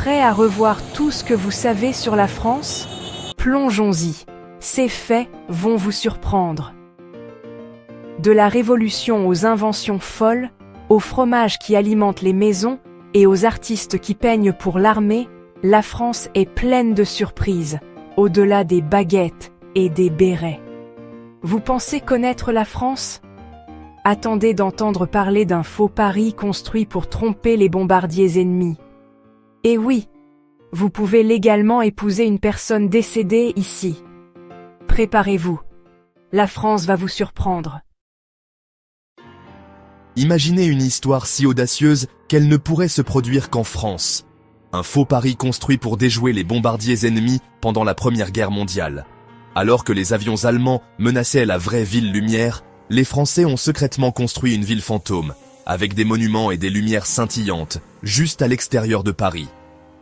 Prêt à revoir tout ce que vous savez sur la France? Plongeons-y. Ces faits vont vous surprendre. De la Révolution aux inventions folles, aux fromages qui alimentent les maisons et aux artistes qui peignent pour l'armée, la France est pleine de surprises, au-delà des baguettes et des bérets. Vous pensez connaître la France? Attendez d'entendre parler d'un faux Paris construit pour tromper les bombardiers ennemis. Et oui, vous pouvez légalement épouser une personne décédée ici. Préparez-vous. La France va vous surprendre. Imaginez une histoire si audacieuse qu'elle ne pourrait se produire qu'en France. Un faux Paris construit pour déjouer les bombardiers ennemis pendant la Première Guerre mondiale. Alors que les avions allemands menaçaient la vraie ville lumière, les Français ont secrètement construit une ville fantôme, avec des monuments et des lumières scintillantes, juste à l'extérieur de Paris.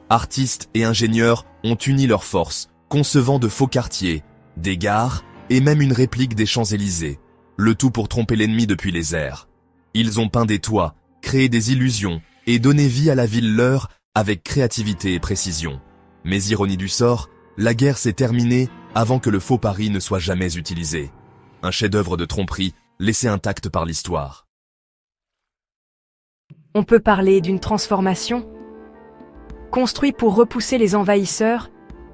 Artistes et ingénieurs ont uni leurs forces, concevant de faux quartiers, des gares et même une réplique des Champs-Élysées, le tout pour tromper l'ennemi depuis les airs. Ils ont peint des toits, créé des illusions et donné vie à la ville leur avec créativité et précision. Mais ironie du sort, la guerre s'est terminée avant que le faux Paris ne soit jamais utilisé. Un chef-d'œuvre de tromperie laissé intact par l'histoire. On peut parler d'une transformation. Construit pour repousser les envahisseurs,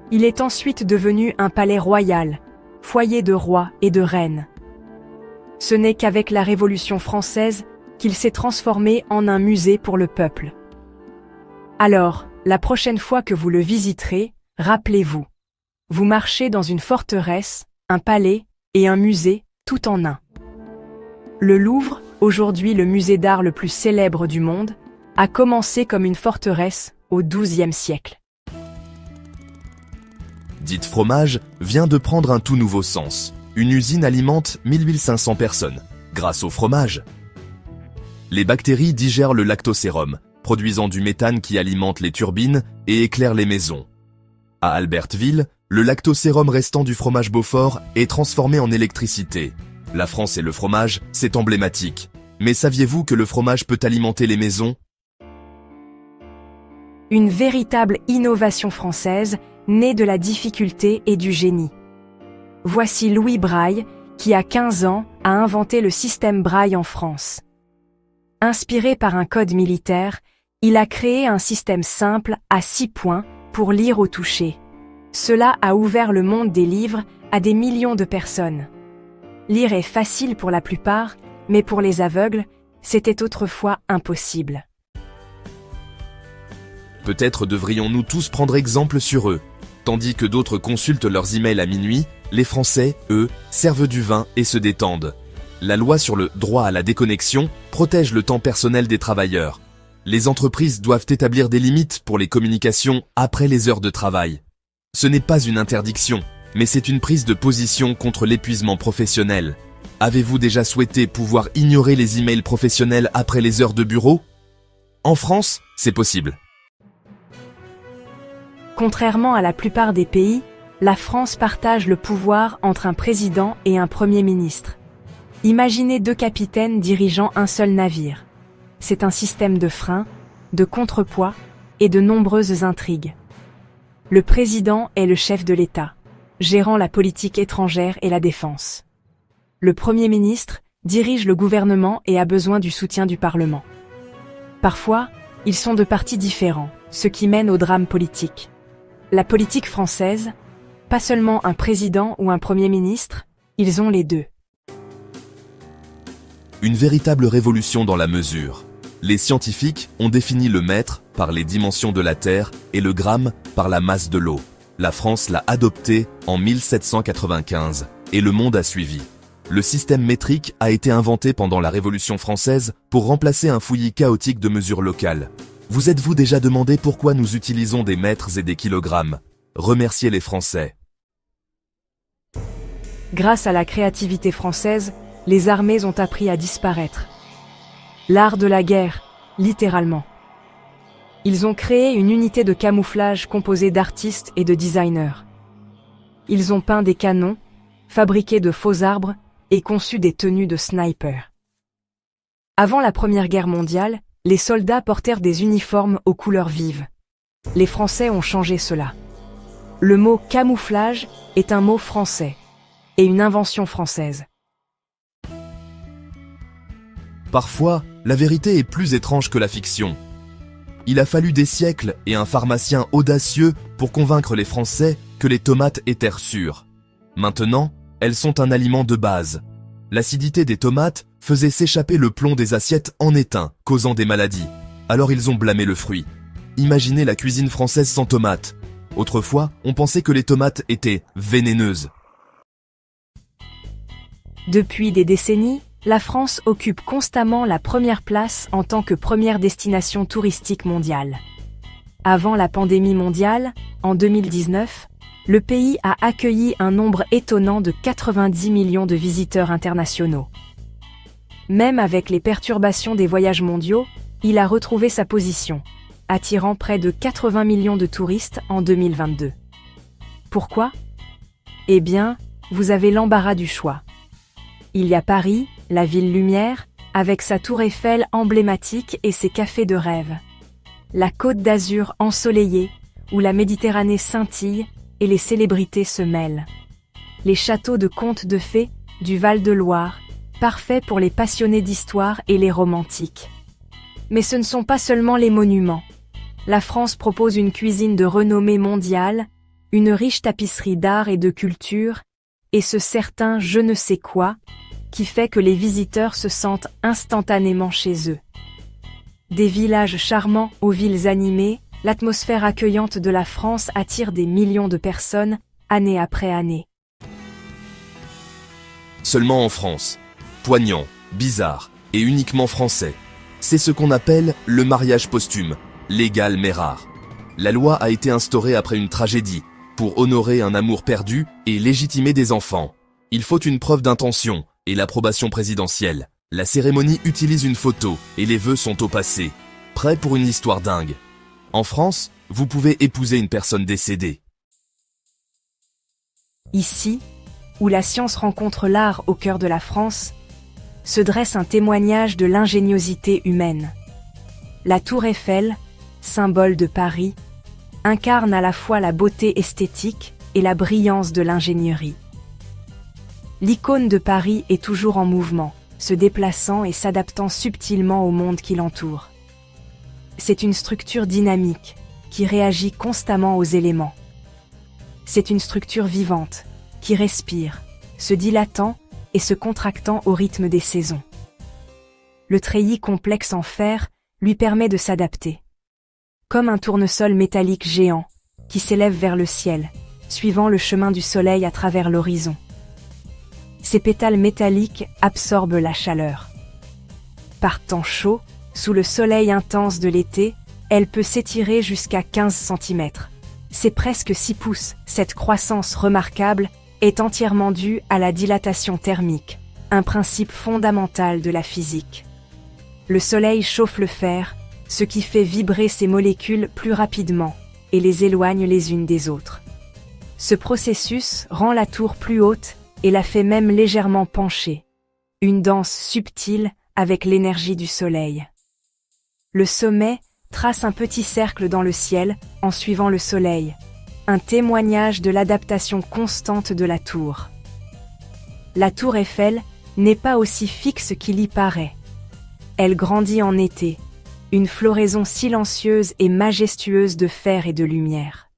il est ensuite devenu un palais royal, foyer de rois et de reines. Ce n'est qu'avec la Révolution française qu'il s'est transformé en un musée pour le peuple. Alors, la prochaine fois que vous le visiterez, rappelez-vous, vous marchez dans une forteresse, un palais et un musée tout en un. Le Louvre, aujourd'hui le musée d'art le plus célèbre du monde, a commencé comme une forteresse au XIIe siècle. Dite fromage vient de prendre un tout nouveau sens. Une usine alimente 1500 personnes, grâce au fromage. Les bactéries digèrent le lactosérum, produisant du méthane qui alimente les turbines et éclaire les maisons. À Albertville, le lactosérum restant du fromage Beaufort est transformé en électricité. La France et le fromage, c'est emblématique. Mais saviez-vous que le fromage peut alimenter les maisons? Une véritable innovation française, née de la difficulté et du génie. Voici Louis Braille, qui à 15 ans a inventé le système Braille en France. Inspiré par un code militaire, il a créé un système simple à 6 points pour lire au toucher. Cela a ouvert le monde des livres à des millions de personnes. Lire est facile pour la plupart, mais pour les aveugles, c'était autrefois impossible. Peut-être devrions-nous tous prendre exemple sur eux. Tandis que d'autres consultent leurs emails à minuit, les Français, eux, servent du vin et se détendent. La loi sur le droit à la déconnexion protège le temps personnel des travailleurs. Les entreprises doivent établir des limites pour les communications après les heures de travail. Ce n'est pas une interdiction, mais c'est une prise de position contre l'épuisement professionnel. Avez-vous déjà souhaité pouvoir ignorer les emails professionnels après les heures de bureau? En France, c'est possible. Contrairement à la plupart des pays, la France partage le pouvoir entre un président et un premier ministre. Imaginez 2 capitaines dirigeant un seul navire. C'est un système de freins, de contrepoids et de nombreuses intrigues. Le président est le chef de l'État, gérant la politique étrangère et la défense. Le Premier ministre dirige le gouvernement et a besoin du soutien du Parlement. Parfois, ils sont de partis différents, ce qui mène au drame politique. La politique française, pas seulement un président ou un Premier ministre, ils ont les deux. Une véritable révolution dans la mesure. Les scientifiques ont défini le mètre par les dimensions de la Terre et le gramme par la masse de l'eau. La France l'a adopté en 1795 et le monde a suivi. Le système métrique a été inventé pendant la Révolution française pour remplacer un fouillis chaotique de mesures locales. Vous êtes-vous déjà demandé pourquoi nous utilisons des mètres et des kilogrammes? Remerciez les Français. Grâce à la créativité française, les armées ont appris à disparaître. L'art de la guerre, littéralement. Ils ont créé une unité de camouflage composée d'artistes et de designers. Ils ont peint des canons, fabriqué de faux arbres et conçu des tenues de snipers. Avant la Première Guerre mondiale, les soldats portèrent des uniformes aux couleurs vives. Les Français ont changé cela. Le mot camouflage est un mot français et une invention française. Parfois, la vérité est plus étrange que la fiction. Il a fallu des siècles et un pharmacien audacieux pour convaincre les Français que les tomates étaient sûres. Maintenant, elles sont un aliment de base. L'acidité des tomates faisait s'échapper le plomb des assiettes en étain, causant des maladies. Alors ils ont blâmé le fruit. Imaginez la cuisine française sans tomates. Autrefois, on pensait que les tomates étaient vénéneuses. Depuis des décennies, la France occupe constamment la première place en tant que première destination touristique mondiale. Avant la pandémie mondiale, en 2019, le pays a accueilli un nombre étonnant de 90 millions de visiteurs internationaux. Même avec les perturbations des voyages mondiaux, il a retrouvé sa position, attirant près de 80 millions de touristes en 2022. Pourquoi ? Eh bien, vous avez l'embarras du choix. Il y a Paris, la ville lumière, avec sa tour Eiffel emblématique et ses cafés de rêve. La Côte d'Azur ensoleillée, où la Méditerranée scintille et les célébrités se mêlent. Les châteaux de contes de fées du Val-de-Loire, parfaits pour les passionnés d'histoire et les romantiques. Mais ce ne sont pas seulement les monuments. La France propose une cuisine de renommée mondiale, une riche tapisserie d'art et de culture, et ce certain je ne sais quoi, qui fait que les visiteurs se sentent instantanément chez eux. Des villages charmants aux villes animées, l'atmosphère accueillante de la France attire des millions de personnes, année après année. Seulement en France. Poignant, bizarre et uniquement français. C'est ce qu'on appelle le mariage posthume, légal mais rare. La loi a été instaurée après une tragédie, pour honorer un amour perdu et légitimer des enfants. Il faut une preuve d'intention et l'approbation présidentielle. La cérémonie utilise une photo et les vœux sont au passé. Prêt pour une histoire dingue. En France, vous pouvez épouser une personne décédée. Ici, où la science rencontre l'art au cœur de la France, se dresse un témoignage de l'ingéniosité humaine. La tour Eiffel, symbole de Paris, incarne à la fois la beauté esthétique et la brillance de l'ingénierie. L'icône de Paris est toujours en mouvement, se déplaçant et s'adaptant subtilement au monde qui l'entoure. C'est une structure dynamique, qui réagit constamment aux éléments. C'est une structure vivante, qui respire, se dilatant et se contractant au rythme des saisons. Le treillis complexe en fer lui permet de s'adapter. Comme un tournesol métallique géant, qui s'élève vers le ciel, suivant le chemin du soleil à travers l'horizon. Ses pétales métalliques absorbent la chaleur. Par temps chaud, sous le soleil intense de l'été, elle peut s'étirer jusqu'à 15 cm. C'est presque 6 pouces. Cette croissance remarquable est entièrement due à la dilatation thermique, un principe fondamental de la physique. Le soleil chauffe le fer, ce qui fait vibrer ses molécules plus rapidement et les éloigne les unes des autres. Ce processus rend la tour plus haute et la fait même légèrement pencher. Une danse subtile avec l'énergie du soleil. Le sommet trace un petit cercle dans le ciel en suivant le soleil, un témoignage de l'adaptation constante de la tour. La tour Eiffel n'est pas aussi fixe qu'il y paraît. Elle grandit en été, une floraison silencieuse et majestueuse de fer et de lumière.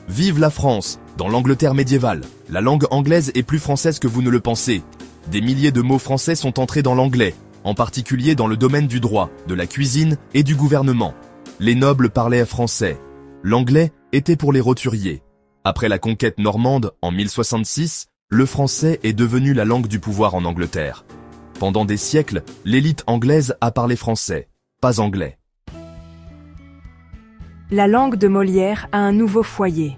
Vive la France! Dans l'Angleterre médiévale, la langue anglaise est plus française que vous ne le pensez. Des milliers de mots français sont entrés dans l'anglais, en particulier dans le domaine du droit, de la cuisine et du gouvernement. Les nobles parlaient français. L'anglais était pour les roturiers. Après la conquête normande en 1066, le français est devenu la langue du pouvoir en Angleterre. Pendant des siècles, l'élite anglaise a parlé français, pas anglais. La langue de Molière a un nouveau foyer.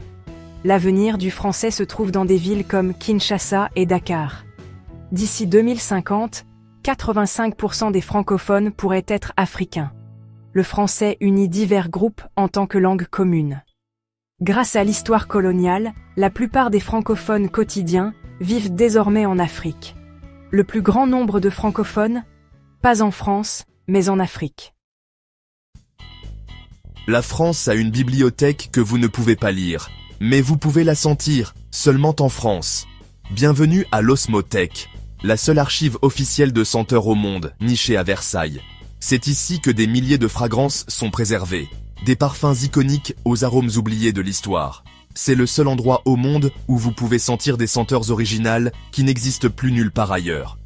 L'avenir du français se trouve dans des villes comme Kinshasa et Dakar. D'ici 2050, 85% des francophones pourraient être africains. Le français unit divers groupes en tant que langue commune. Grâce à l'histoire coloniale, la plupart des francophones quotidiens vivent désormais en Afrique. Le plus grand nombre de francophones, pas en France, mais en Afrique. La France a une bibliothèque que vous ne pouvez pas lire, mais vous pouvez la sentir, seulement en France. Bienvenue à l'Osmothèque, la seule archive officielle de senteurs au monde, nichée à Versailles. C'est ici que des milliers de fragrances sont préservées, des parfums iconiques aux arômes oubliés de l'histoire. C'est le seul endroit au monde où vous pouvez sentir des senteurs originales qui n'existent plus nulle part ailleurs.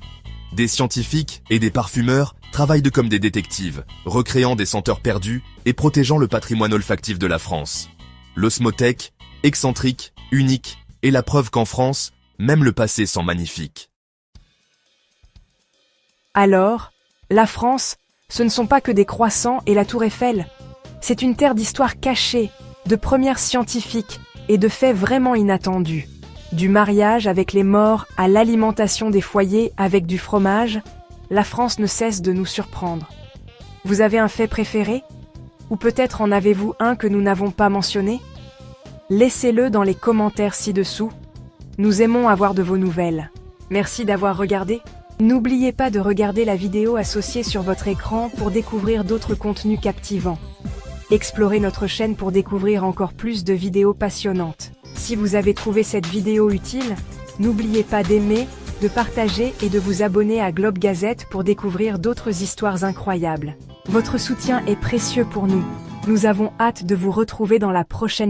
Des scientifiques et des parfumeurs travaillent comme des détectives, recréant des senteurs perdues et protégeant le patrimoine olfactif de la France. L'Osmothèque, excentrique, unique, est la preuve qu'en France, même le passé sent magnifique. Alors, la France, ce ne sont pas que des croissants et la tour Eiffel. C'est une terre d'histoire cachée, de premières scientifiques et de faits vraiment inattendus. Du mariage avec les morts à l'alimentation des foyers avec du fromage, la France ne cesse de nous surprendre. Vous avez un fait préféré? Ou peut-être en avez-vous un que nous n'avons pas mentionné? Laissez-le dans les commentaires ci-dessous. Nous aimons avoir de vos nouvelles. Merci d'avoir regardé. N'oubliez pas de regarder la vidéo associée sur votre écran pour découvrir d'autres contenus captivants. Explorez notre chaîne pour découvrir encore plus de vidéos passionnantes. Si vous avez trouvé cette vidéo utile, n'oubliez pas d'aimer, de partager et de vous abonner à Globe Gazette pour découvrir d'autres histoires incroyables. Votre soutien est précieux pour nous. Nous avons hâte de vous retrouver dans la prochaine